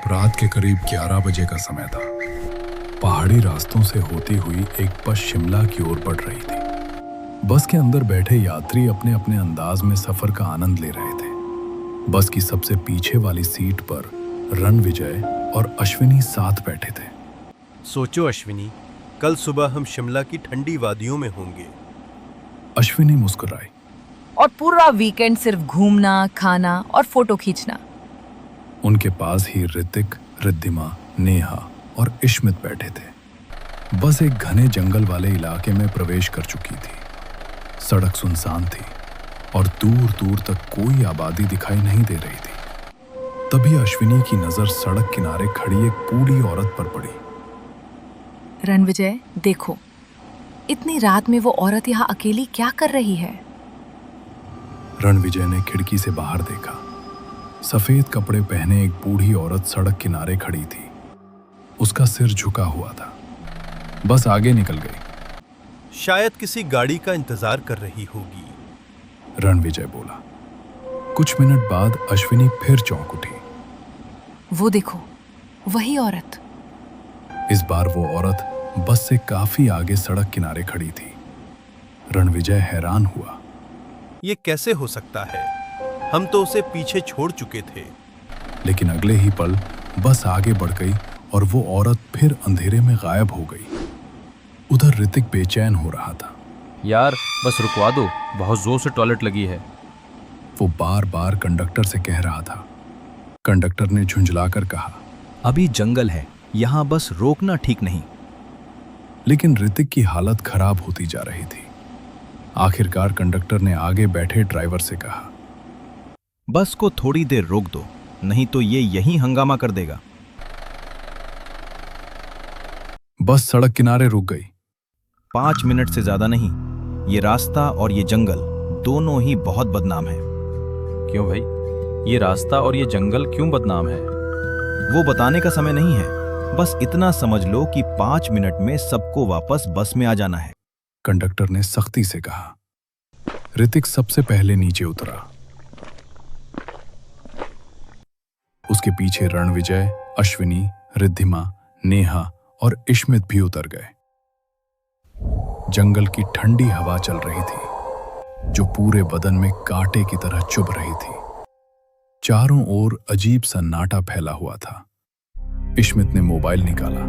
रात के करीब 11 बजे का समय था। पहाड़ी रास्तों से होती हुई एक बस शिमला की ओर बढ़ रही थी। बस के अंदर बैठे यात्री अपने अपने अंदाज में सफर का आनंद ले रहे थे। बस की सबसे पीछे वाली सीट पर रणविजय और अश्विनी साथ बैठे थे। सोचो अश्विनी, कल सुबह हम शिमला की ठंडी वादियों में होंगे। अश्विनी मुस्कुराई। और पूरा वीकेंड सिर्फ घूमना, खाना और फोटो खींचना। उनके पास ही ऋतिक, रिद्धिमा, नेहा और इश्मित बैठे थे। बस एक घने जंगल वाले इलाके में प्रवेश कर चुकी थी। सड़क सुनसान थी और दूर दूर तक कोई आबादी दिखाई नहीं दे रही थी। तभी अश्विनी की नजर सड़क किनारे खड़ी एक बूढ़ी औरत पर पड़ी। रणविजय, देखो, इतनी रात में वो औरत यहाँ अकेली क्या कर रही है? रणविजय ने खिड़की से बाहर देखा। सफेद कपड़े पहने एक बूढ़ी औरत सड़क किनारे खड़ी थी। उसका सिर झुका हुआ था। बस आगे निकल गई। शायद किसी गाड़ी का इंतजार कर रही होगी, रणविजय बोला। कुछ मिनट बाद अश्विनी फिर चौंक उठी। वो देखो, वही औरत। इस बार वो औरत बस से काफी आगे सड़क किनारे खड़ी थी। रणविजय हैरान हुआ। ये कैसे हो सकता है? हम तो उसे पीछे छोड़ चुके थे। लेकिन अगले ही पल बस आगे बढ़ गई और वो औरत फिर अंधेरे में गायब हो गई। उधर ऋतिक बेचैन हो रहा था। यार, बस रुकवा दो, बहुत जोर से टॉयलेट लगी है। वो बार बार कंडक्टर से कह रहा था। कंडक्टर ने झुंझलाकर कहा, अभी जंगल है, यहाँ बस रोकना ठीक नहीं। लेकिन ऋतिक की हालत खराब होती जा रही थी। आखिरकार कंडक्टर ने आगे बैठे ड्राइवर से कहा, बस को थोड़ी देर रोक दो, नहीं तो ये यहीं हंगामा कर देगा। बस सड़क किनारे रुक गई। 5 मिनट से ज्यादा नहीं। ये रास्ता और ये जंगल दोनों ही बहुत बदनाम है। क्यों भाई? ये रास्ता और ये जंगल क्यों बदनाम है? वो बताने का समय नहीं है। बस इतना समझ लो कि 5 मिनट में सबको वापस बस में आ जाना है, कंडक्टर ने सख्ती से कहा। ऋतिक सबसे पहले नीचे उतरा। उसके पीछे रणविजय, अश्विनी, रिद्धिमा, नेहा और इश्मित भी उतर गए। जंगल की ठंडी हवा चल रही थी, जो पूरे बदन में कांटे की तरह चुभ रही थी। चारों ओर अजीब सन्नाटा फैला हुआ था। इश्मित ने मोबाइल निकाला।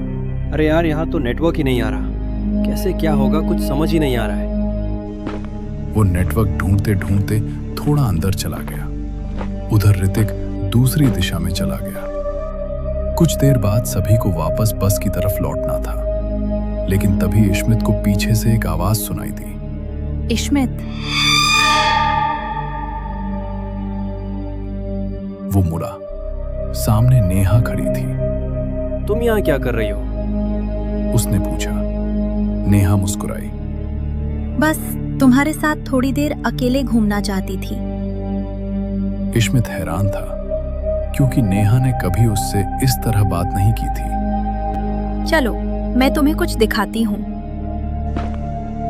अरे यार, यहाँ तो नेटवर्क ही नहीं आ रहा। कैसे क्या होगा, कुछ समझ ही नहीं आ रहा है। वो नेटवर्क ढूंढते ढूंढते थोड़ा अंदर चला गया। उधर ऋतिक दूसरी दिशा में चला गया। कुछ देर बाद सभी को वापस बस की तरफ लौटना था, लेकिन तभी इश्मित को पीछे से एक आवाज सुनाई दी। इश्मित। वो मुड़ा। सामने नेहा खड़ी थी। तुम यहाँ क्या कर रही हो? उसने पूछा। नेहा मुस्कुराई। बस तुम्हारे साथ थोड़ी देर अकेले घूमना चाहती थी। इश्मित हैरान था, क्योंकि नेहा ने कभी उससे इस तरह बात नहीं की थी। चलो, मैं तुम्हें कुछ दिखाती हूँ।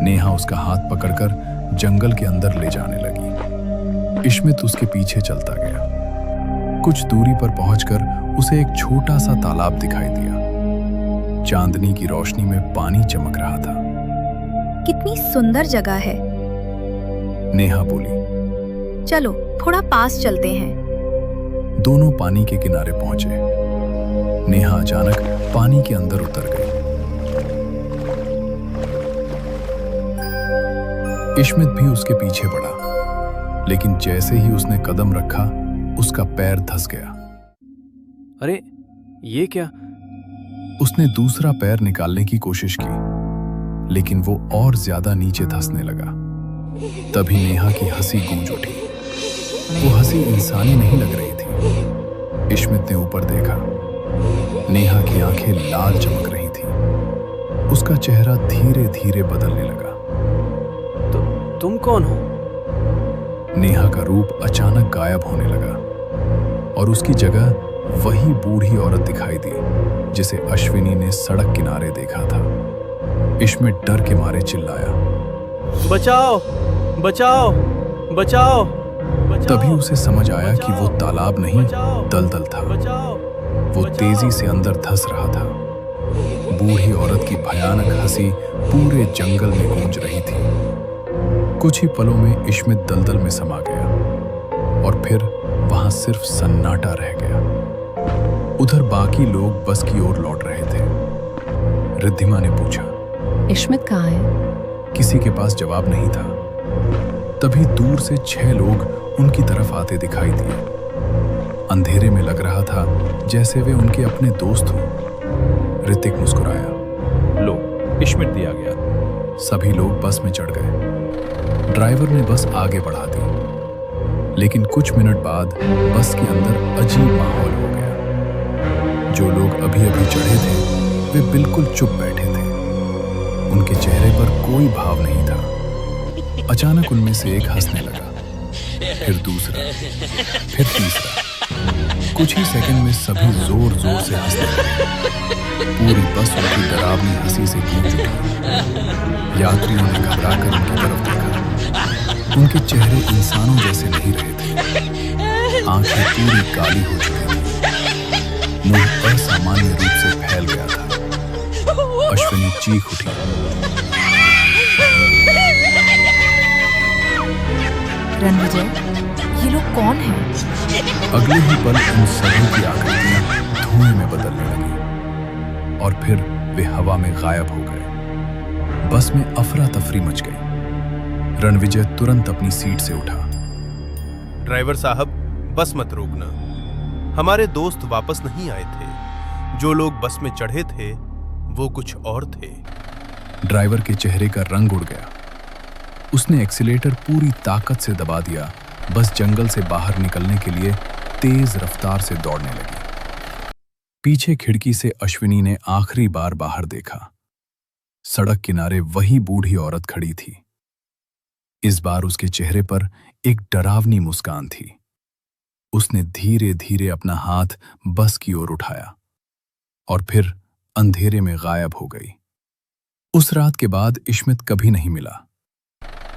नेहा उसका हाथ पकड़कर जंगल के अंदर ले जाने लगी। इश्मित उसके पीछे चलता गया। कुछ दूरी पर पहुंचकर उसे एक छोटा सा तालाब दिखाई दिया। चांदनी की रोशनी में पानी चमक रहा था। कितनी सुंदर जगह है। नेहा बोली। चलो, थोड़ा पास चलते हैं। दोनों पानी के किनारे पहुंचे। नेहा अचानक पानी के अंदर उतर गई। इश्मित भी उसके पीछे बढ़ा, लेकिन जैसे ही उसने कदम रखा, उसका पैर धंस गया। अरे, ये क्या? उसने दूसरा पैर निकालने की कोशिश की, लेकिन वो और ज्यादा नीचे धंसने लगा। तभी नेहा की हंसी गूंज उठी। वो हंसी इंसानी नहीं लग रही थी। इश्मित ने ऊपर देखा। नेहा की आंखें लाल चमक रही थी। उसका चेहरा धीरे धीरे बदलने लगा। तुम कौन हो? नेहा का रूप अचानक गायब होने लगा और उसकी जगह वही बूढ़ी औरत दिखाई दी, जिसे अश्विनी ने सड़क किनारे देखा था। इश्मित डर के मारे चिल्लाया, बचाओ, बचाओ, बचाओ। तभी उसे समझ आया कि वो तालाब नहीं, दलदल था। वो तेजी से अंदर धंस रहा था। बूढ़ी औरत की भयानक हंसी पूरे जंगल में गूंज रही थी। कुछ ही पलों में इश्मित दलदल में समा गया और फिर वहां सिर्फ सन्नाटा रह गया। उधर बाकी लोग बस की ओर लौट रहे थे। रिद्धिमा ने पूछा, इश्मित कहाँ है? किसी के पास जवाब नहीं था। तभी दूर से 6 लोग उनकी तरफ आते दिखाई दिए। अंधेरे में लग रहा था जैसे वे उनके अपने दोस्त हों। ऋतिक मुस्कुराया। लो, इश्मित दिया गया। सभी लोग बस में चढ़ गए। ड्राइवर ने बस आगे बढ़ा दी, लेकिन कुछ मिनट बाद बस के अंदर अजीब माहौल हो गया। जो लोग अभी अभी चढ़े थे वे बिल्कुल चुप बैठे थे। उनके चेहरे पर कोई भाव नहीं था। अचानक उनमें से एक हंसने लगा, फिर दूसरा, फिर तीसरा। कुछ ही सेकंड में सभी जोर जोर से हंसने लगे। पूरी बस उनकी डरावनी हंसी से गूंज उठी। यात्रियों ने घबराकर उनकी तरफ देखा। उनके चेहरे इंसानों जैसे नहीं रहे थे। आंखें पूरी काली हो चुकी थी। मुंह असामान्य रूप से फैल गया था। अश्विनी चीख उठी। रणविजय, ये लोग कौन हैं? अगले ही पल उन सभी की आकृतियां धुएं में बदलने लगी और फिर वे हवा में गायब हो गए। बस में अफरा तफरी मच गई। रणविजय तुरंत अपनी सीट से उठा। ड्राइवर साहब, बस मत रोकना। हमारे दोस्त वापस नहीं आए थे। जो लोग बस में चढ़े थे वो कुछ और थे। ड्राइवर के चेहरे का रंग उड़ गया। उसने एक्सीलेटर पूरी ताकत से दबा दिया। बस जंगल से बाहर निकलने के लिए तेज रफ्तार से दौड़ने लगी। पीछे खिड़की से अश्विनी ने आखिरी बार बाहर देखा। सड़क किनारे वही बूढ़ी औरत खड़ी थी। इस बार उसके चेहरे पर एक डरावनी मुस्कान थी। उसने धीरे धीरे अपना हाथ बस की ओर उठाया और फिर अंधेरे में गायब हो गई। उस रात के बाद इश्मित कभी नहीं मिला,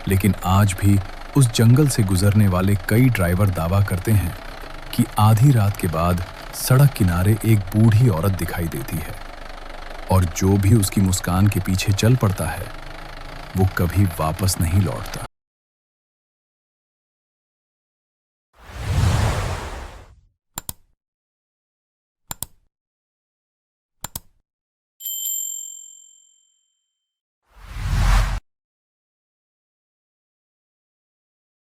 लेकिन आज भी उस जंगल से गुजरने वाले कई ड्राइवर दावा करते हैं कि आधी रात के बाद सड़क किनारे एक बूढ़ी औरत दिखाई देती है और जो भी उसकी मुस्कान के पीछे चल पड़ता है वो कभी वापस नहीं लौटता।